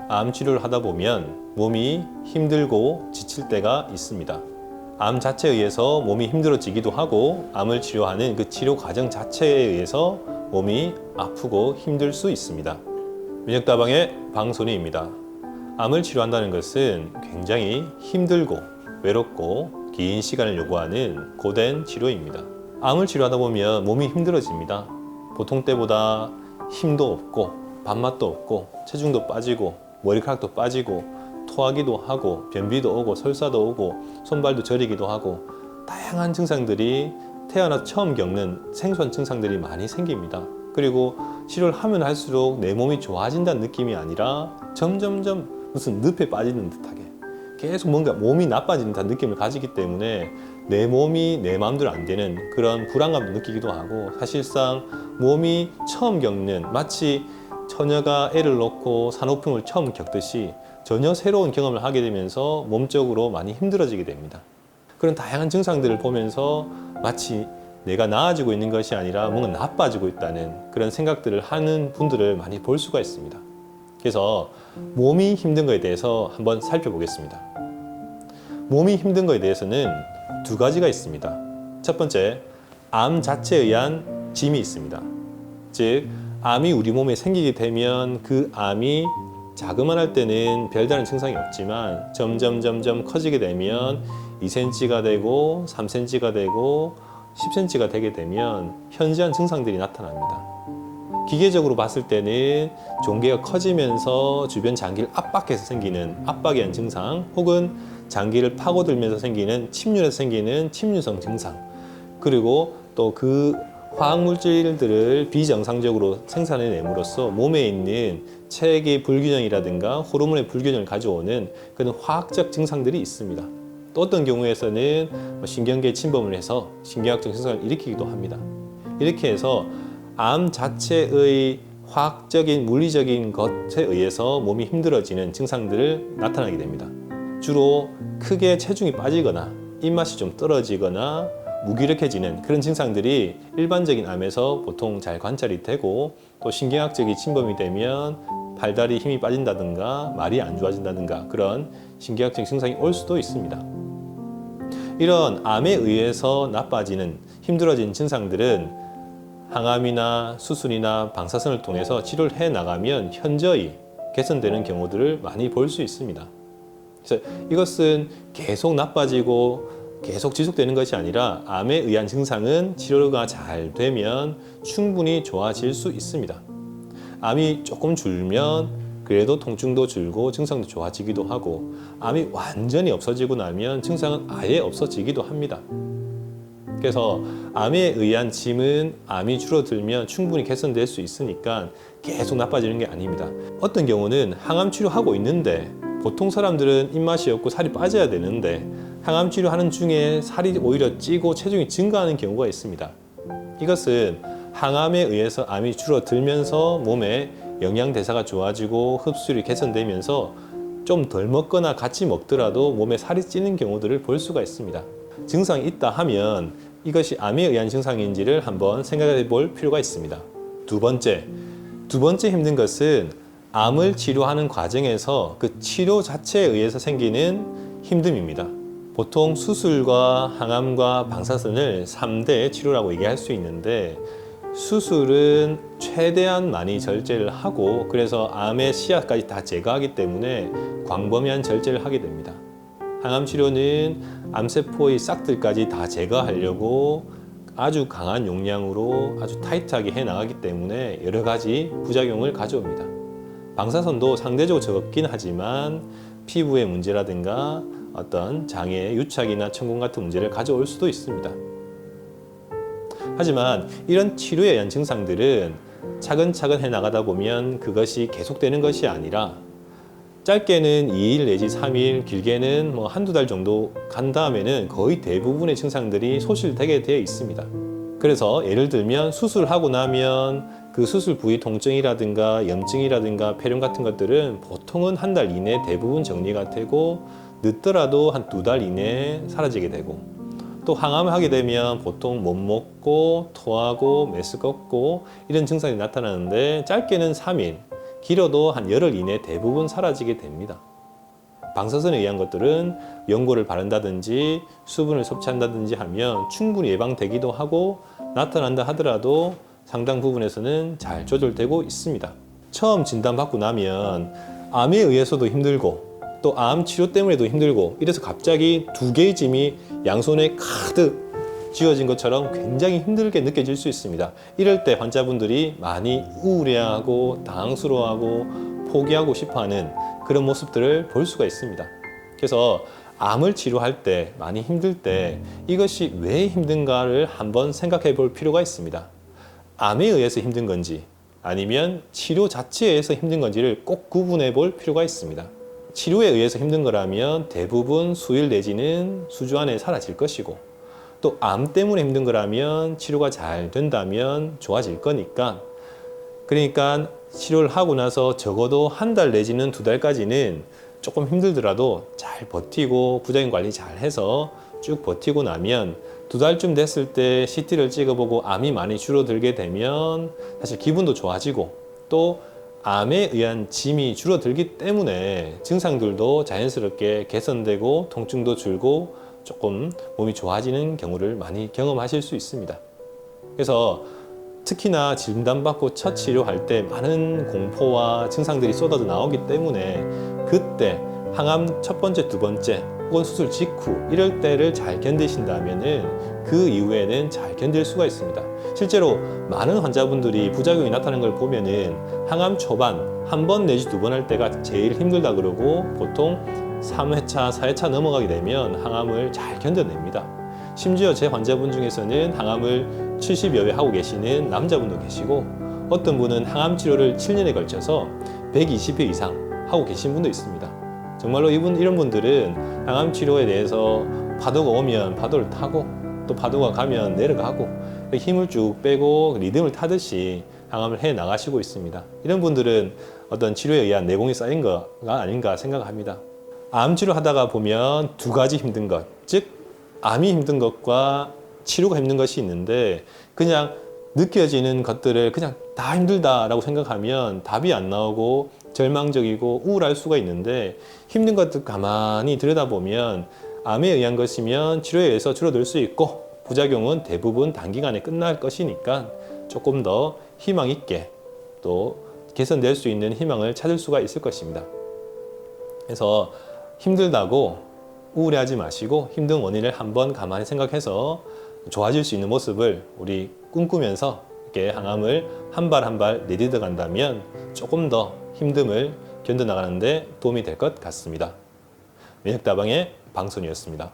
암 치료를 하다 보면 몸이 힘들고 지칠 때가 있습니다. 암 자체에 의해서 몸이 힘들어지기도 하고 암을 치료하는 그 치료 과정 자체에 의해서 몸이 아프고 힘들 수 있습니다. 면역다방의 방손이입니다. 암을 치료한다는 것은 굉장히 힘들고 외롭고 긴 시간을 요구하는 고된 치료입니다. 암을 치료하다 보면 몸이 힘들어집니다. 보통 때보다 힘도 없고 밥맛도 없고 체중도 빠지고 머리카락도 빠지고 토하기도 하고 변비도 오고 설사도 오고 손발도 저리기도 하고 다양한 증상들이 태어나 처음 겪는 생소한 증상들이 많이 생깁니다. 그리고 치료를 하면 할수록 내 몸이 좋아진다는 느낌이 아니라 점점점 무슨 늪에 빠지는 듯하게 계속 뭔가 몸이 나빠지는 듯한 느낌을 가지기 때문에 내 몸이 내 마음대로 안 되는 그런 불안감도 느끼기도 하고, 사실상 몸이 처음 겪는, 마치 처녀가 애를 낳고 산후풍을 처음 겪듯이 전혀 새로운 경험을 하게 되면서 몸적으로 많이 힘들어지게 됩니다. 그런 다양한 증상들을 보면서 마치 내가 나아지고 있는 것이 아니라 뭔가 나빠지고 있다는 그런 생각들을 하는 분들을 많이 볼 수가 있습니다. 그래서 몸이 힘든 것에 대해서 한번 살펴보겠습니다. 몸이 힘든 것에 대해서는 두 가지가 있습니다. 첫 번째, 암 자체에 의한 짐이 있습니다. 즉, 암이 우리 몸에 생기게 되면 그 암이 자그만할 때는 별다른 증상이 없지만 점점 커지게 되면 2cm가 되고 3cm가 되고 10cm가 되게 되면 현저한 증상들이 나타납니다. 기계적으로 봤을 때는 종괴가 커지면서 주변 장기를 압박해서 생기는 압박에 의한 증상, 혹은 장기를 파고들면서 생기는 침륜에서 생기는 침륜성 증상, 그리고 또 그 화학물질들을 비정상적으로 생산해냄으로써 몸에 있는 체액의 불균형이라든가 호르몬의 불균형을 가져오는 그런 화학적 증상들이 있습니다. 또 어떤 경우에서는 신경계에 침범을 해서 신경학적 증상을 일으키기도 합니다. 이렇게 해서 암 자체의 화학적인 물리적인 것에 의해서 몸이 힘들어지는 증상들을 나타나게 됩니다. 주로 크게 체중이 빠지거나 입맛이 좀 떨어지거나 무기력해지는 그런 증상들이 일반적인 암에서 보통 잘 관찰이 되고, 또 신경학적인 침범이 되면 팔다리 힘이 빠진다든가 말이 안 좋아진다든가 그런 신경학적인 증상이 올 수도 있습니다. 이런 암에 의해서 나빠지는 힘들어진 증상들은 항암이나 수술이나 방사선을 통해서 치료를 해 나가면 현저히 개선되는 경우들을 많이 볼 수 있습니다. 그래서 이것은 계속 나빠지고 계속 지속되는 것이 아니라 암에 의한 증상은 치료가 잘 되면 충분히 좋아질 수 있습니다. 암이 조금 줄면 그래도 통증도 줄고 증상도 좋아지기도 하고, 암이 완전히 없어지고 나면 증상은 아예 없어지기도 합니다. 그래서 암에 의한 짐은 암이 줄어들면 충분히 개선될 수 있으니까 계속 나빠지는 게 아닙니다. 어떤 경우는 항암 치료하고 있는데, 보통 사람들은 입맛이 없고 살이 빠져야 되는데 항암 치료하는 중에 살이 오히려 찌고 체중이 증가하는 경우가 있습니다. 이것은 항암에 의해서 암이 줄어들면서 몸에 영양 대사가 좋아지고 흡수율이 개선되면서 좀 덜 먹거나 같이 먹더라도 몸에 살이 찌는 경우들을 볼 수가 있습니다. 증상이 있다 하면 이것이 암에 의한 증상인지를 한번 생각해 볼 필요가 있습니다. 두 번째 힘든 것은 암을 치료하는 과정에서 그 치료 자체에 의해서 생기는 힘듦입니다. 보통 수술과 항암과 방사선을 3대 치료라고 얘기할 수 있는데, 수술은 최대한 많이 절제를 하고 그래서 암의 씨앗까지 다 제거하기 때문에 광범위한 절제를 하게 됩니다. 항암 치료는 암세포의 싹들까지 다 제거하려고 아주 강한 용량으로 아주 타이트하게 해 나가기 때문에 여러 가지 부작용을 가져옵니다. 방사선도 상대적으로 적긴 하지만 피부의 문제라든가 어떤 장애의 유착이나 천공 같은 문제를 가져올 수도 있습니다. 하지만 이런 치료에 의한 증상들은 차근차근 해나가다 보면 그것이 계속되는 것이 아니라 짧게는 2일 내지 3일, 길게는 한두 달 정도 간 다음에는 거의 대부분의 증상들이 소실되게 되어 있습니다. 그래서 예를 들면 수술하고 나면 그 수술 부위 통증이라든가 염증이라든가 폐렴 같은 것들은 보통은 한 달 이내 대부분 정리가 되고, 늦더라도 한 2달 이내에 사라지게 되고, 또 항암을 하게 되면 보통 못 먹고 토하고 메스껍고 이런 증상이 나타나는데 짧게는 3일, 길어도 한 열흘 이내 대부분 사라지게 됩니다. 방사선에 의한 것들은 연고를 바른다든지 수분을 섭취한다든지 하면 충분히 예방되기도 하고 나타난다 하더라도 상당 부분에서는 잘 조절되고 있습니다. 처음 진단받고 나면 암에 의해서도 힘들고 또 암 치료 때문에도 힘들고 이래서 갑자기 두 개의 짐이 양손에 가득 쥐어진 것처럼 굉장히 힘들게 느껴질 수 있습니다. 이럴 때 환자분들이 많이 우울해하고 당황스러워하고 포기하고 싶어하는 그런 모습들을 볼 수가 있습니다. 그래서 암을 치료할 때 많이 힘들 때 이것이 왜 힘든가를 한번 생각해 볼 필요가 있습니다. 암에 의해서 힘든 건지 아니면 치료 자체에 의해서 힘든 건지를 꼭 구분해 볼 필요가 있습니다. 치료에 의해서 힘든 거라면 대부분 수일 내지는 수주 안에 사라질 것이고 또 암 때문에 힘든 거라면 치료가 잘 된다면 좋아질 거니까 그러니까 치료를 하고 나서 적어도 한 달 내지는 두 달까지는 조금 힘들더라도 잘 버티고 부작용 관리 잘 해서 쭉 버티고 나면 두 달쯤 됐을 때 CT를 찍어보고 암이 많이 줄어들게 되면 사실 기분도 좋아지고 또 암에 의한 짐이 줄어들기 때문에 증상들도 자연스럽게 개선되고 통증도 줄고 조금 몸이 좋아지는 경우를 많이 경험하실 수 있습니다. 그래서 특히나 진단받고 첫 치료할 때 많은 공포와 증상들이 쏟아져 나오기 때문에 그때 항암 첫 번째, 두 번째 혹은 수술 직후 이럴 때를 잘 견디신다면은 그 이후에는 잘 견딜 수가 있습니다. 실제로 많은 환자분들이 부작용이 나타나는 걸 보면은 항암 초반 한 번 내지 두 번 할 때가 제일 힘들다 그러고 보통 3회차, 4회차 넘어가게 되면 항암을 잘 견뎌냅니다. 심지어 제 환자분 중에서는 항암을 70여 회 하고 계시는 남자분도 계시고 어떤 분은 항암 치료를 7년에 걸쳐서 120회 이상 하고 계신 분도 있습니다. 정말로 이런 분들은 항암 치료에 대해서 파도가 오면 파도를 타고 또 파도가 가면 내려가고 힘을 쭉 빼고 리듬을 타듯이 항암을 해 나가시고 있습니다. 이런 분들은 어떤 치료에 의한 내공이 쌓인 거가 아닌가 생각합니다. 암 치료하다가 보면 두 가지 힘든 것, 즉 암이 힘든 것과 치료가 힘든 것이 있는데 그냥 느껴지는 것들을 그냥 다 힘들다라고 생각하면 답이 안 나오고 절망적이고 우울할 수가 있는데 힘든 것들 가만히 들여다보면 암에 의한 것이면 치료에 의해서 줄어들 수 있고 부작용은 대부분 단기간에 끝날 것이니까 조금 더 희망 있게 또 개선될 수 있는 희망을 찾을 수가 있을 것입니다. 그래서 힘들다고 우울해하지 마시고 힘든 원인을 한번 가만히 생각해서 좋아질 수 있는 모습을 우리 꿈꾸면서 이렇게 항암을 한 발 한 발 내딛어 간다면 조금 더 힘듦을 견뎌나가는 데 도움이 될 것 같습니다. 면역다방의 방송이었습니다.